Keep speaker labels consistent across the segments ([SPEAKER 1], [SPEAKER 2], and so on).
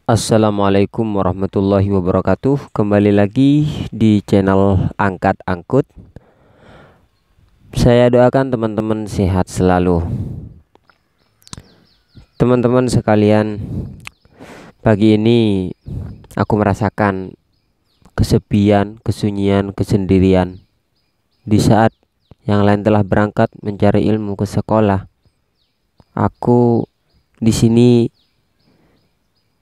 [SPEAKER 1] Assalamualaikum warahmatullahi wabarakatuh. Kembali lagi di channel Angkat Angkut. Saya doakan teman-teman sehat selalu. Teman-teman sekalian, pagi ini aku merasakan kesepian, kesunyian, kesendirian di saat yang lain telah berangkat mencari ilmu ke sekolah. Aku di sini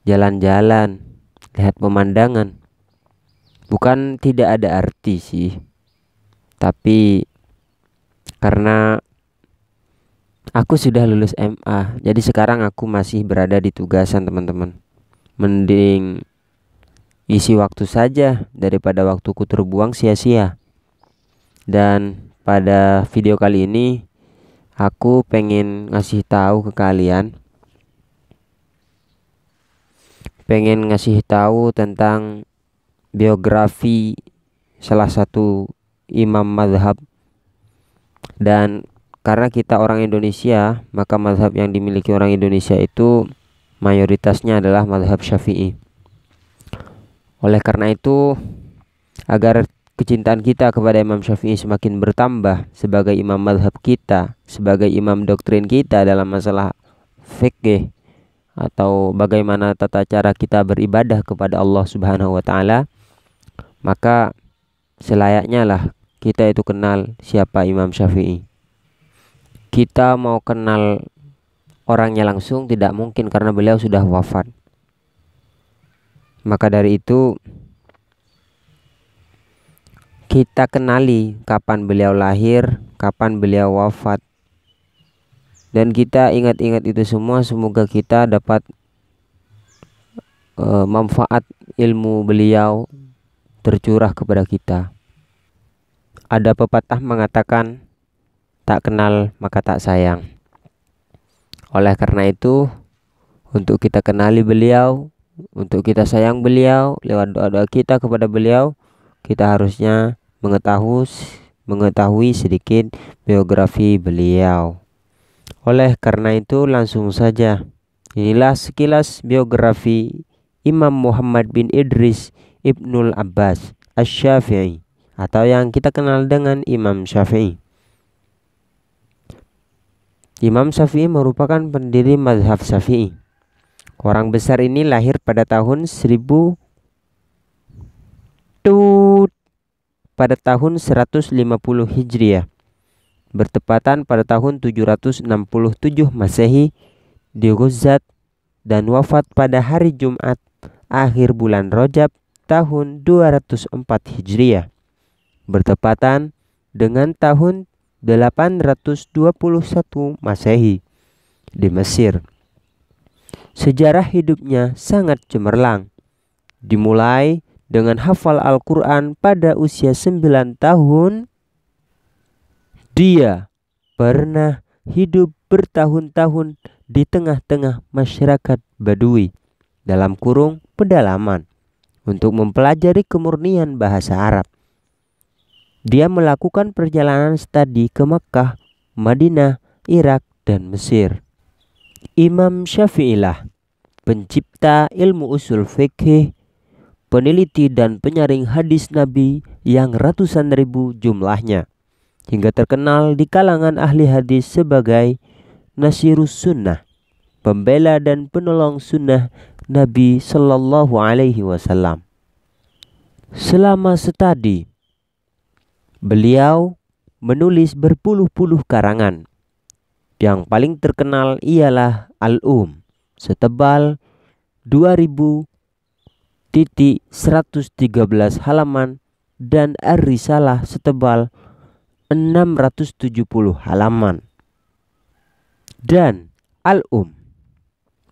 [SPEAKER 1] jalan-jalan, lihat pemandangan. Bukan tidak ada arti sih, tapi karena aku sudah lulus MA, jadi sekarang aku masih berada di tugasan teman-teman. Mending isi waktu saja daripada waktuku terbuang sia-sia. Dan pada video kali ini aku pengen ngasih tahu ke kalian, pengen ngasih tahu tentang biografi salah satu imam mazhab. Dan karena kita orang Indonesia, maka mazhab yang dimiliki orang Indonesia itu mayoritasnya adalah mazhab Syafi'i. Oleh karena itu, agar kecintaan kita kepada Imam Syafi'i semakin bertambah sebagai imam mazhab kita, sebagai imam doktrin kita dalam masalah fikih atau bagaimana tata cara kita beribadah kepada Allah Subhanahu wa taala, maka selayaknya lah kita itu kenal siapa Imam Syafi'i. Kita mau kenal orangnya langsung tidak mungkin karena beliau sudah wafat. Maka dari itu kita kenali kapan beliau lahir, kapan beliau wafat. Dan kita ingat-ingat itu semua, semoga kita dapat manfaat ilmu beliau tercurah kepada kita. Ada pepatah mengatakan, tak kenal maka tak sayang. Oleh karena itu, untuk kita kenali beliau, untuk kita sayang beliau, lewat doa-doa kita kepada beliau, kita harusnya mengetahui sedikit biografi beliau. Oleh karena itu, langsung saja, inilah sekilas biografi Imam Muhammad bin Idris Ibnul Abbas Asy-Syafi'i, atau yang kita kenal dengan Imam Syafi'i. Imam Syafi'i merupakan pendiri mazhab Syafi'i. Orang besar ini lahir pada tahun 150 Hijriah, bertepatan pada tahun 767 Masehi di Ghuzat, dan wafat pada hari Jumat akhir bulan Rajab tahun 204 Hijriah, bertepatan dengan tahun 821 Masehi di Mesir. Sejarah hidupnya sangat cemerlang. Dimulai dengan hafal Al-Quran pada usia 9 tahun. Dia pernah hidup bertahun-tahun di tengah-tengah masyarakat Badui dalam kurung pedalaman untuk mempelajari kemurnian bahasa Arab. Dia melakukan perjalanan studi ke Makkah, Madinah, Irak, dan Mesir. Imam Syafi'ilah pencipta ilmu usul fikih, peneliti dan penyaring hadis Nabi yang ratusan ribu jumlahnya, hingga terkenal di kalangan ahli hadis sebagai Nasirus Sunnah, pembela dan penolong sunnah Nabi Sallallahu Alaihi Wasallam. Selama studi, beliau menulis berpuluh-puluh karangan. Yang paling terkenal ialah Al-Um, setebal 2000.113 halaman, dan Ar-Risalah setebal 670 halaman. Dan Al-Um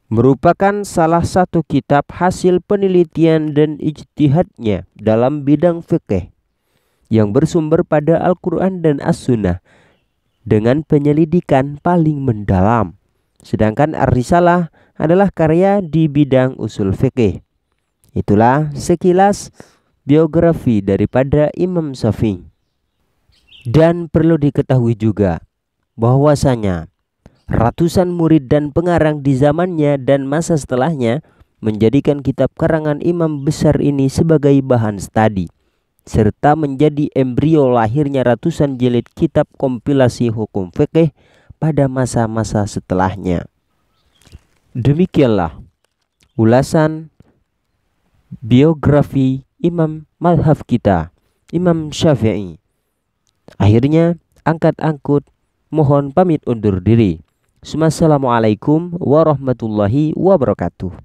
[SPEAKER 1] merupakan salah satu kitab hasil penelitian dan ijtihadnya dalam bidang fikih yang bersumber pada Al-Quran dan As-Sunnah dengan penyelidikan paling mendalam. Sedangkan Ar-Risalah adalah karya di bidang usul fikih. Itulah sekilas biografi daripada Imam Syafi'i. Dan perlu diketahui juga bahwasanya ratusan murid dan pengarang di zamannya dan masa setelahnya menjadikan kitab karangan imam besar ini sebagai bahan studi, serta menjadi embrio lahirnya ratusan jilid kitab kompilasi hukum fikih pada masa-masa setelahnya. Demikianlah ulasan biografi imam madhab kita, Imam Syafi'i. Akhirnya angkat angkut mohon pamit undur diri. Assalamualaikum warahmatullahi wabarakatuh.